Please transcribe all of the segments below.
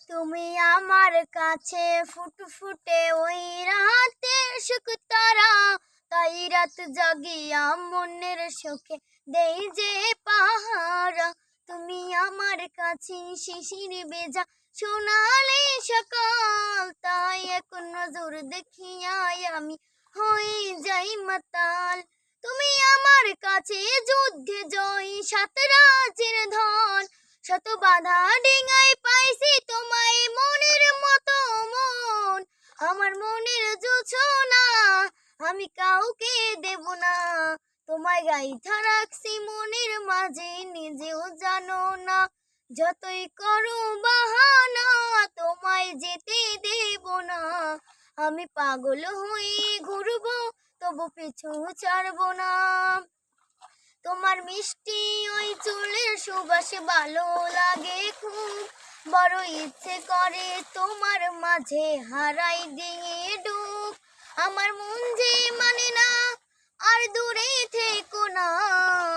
তুমি আমার কাছে ফুটফুটে ওই রাতের সুখ তারা, তাই রাত জাগিয়া মনের সুখে দেই যে পাহারা। তুমি আমার কাছে শিশির বেজা সোনালি সকাল, তাই এক নজর দেখিয়াই আমি হই যাই মাতাল। তুমি আমার কাছে যুদ্ধে জয়ী সাত রাজের ধন, শত বাধা ডিঙাই পাইছি তোমায় মনের মতো মন। আমার মনের জোছনা আমি কাউকে দেব না, তোমায় গাইথা রাখছি মনের মাঝে নিজেও জানো না। যতই করো বাহানা তোমায় যেতে দেব না, আমি পাগল হয়ে ঘুরবো তবু পিছু ছাড়বো না। তোমার মিষ্টি ওই চুলের সুবাস ভালো লাগে খুব, বড় ইচ্ছে করে তোমার মাঝে হারাই দিয়ে ডুব। আমার মন যে মানে না আর দূরে থেকো না,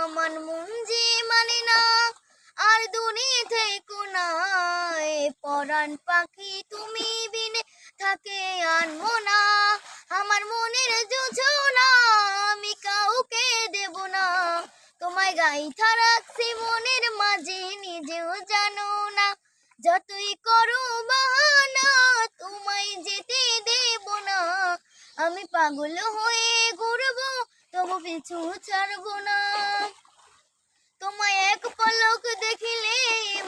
আমার মন যে মানে না আর দূরে থেকো না। পরাণ পাখি তুমি বিনে থাকে আনবো না, আমার মনের জোছনা আমি কাউকে দেব না। তোমায় গাইথা রাখছি মনের মাঝে নিজেও জানো না, যতই করো বাহানা তোমায় যেতে দেব না। আমি পাগল হয়ে ঘুরবো তবু পিছু ছাড়বো না। তোমায় এক পলক দেখিলে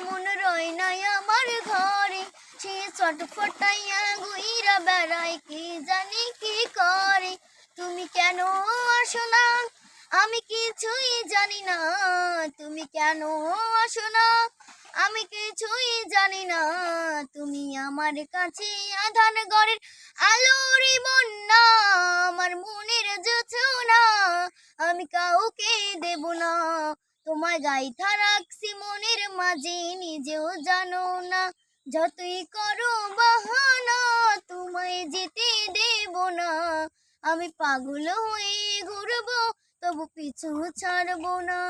মন রয় নাই আমার ঘরে, সে ছটফটাইয়া ঘুইরা বেড়ায় কি জানি কি করে। তুমি কেন আসো না আমি কিছুই জানি না, তুমি কেন আসো না আমি কিছুই জানি না। তুমি আমার কাছে আধার ঘরের আলোর বন্যা, আমার মনের জোছনা আমি কাউকে দেব না। তোমায় গাইথা রাখছি মনের মাঝে নিজেও জানো না, যতই করো বাহানা তোমায় যেতে দেব না। আমি পাগল হয়ে ঘুরবো তবু পিছু ছাড়বো না।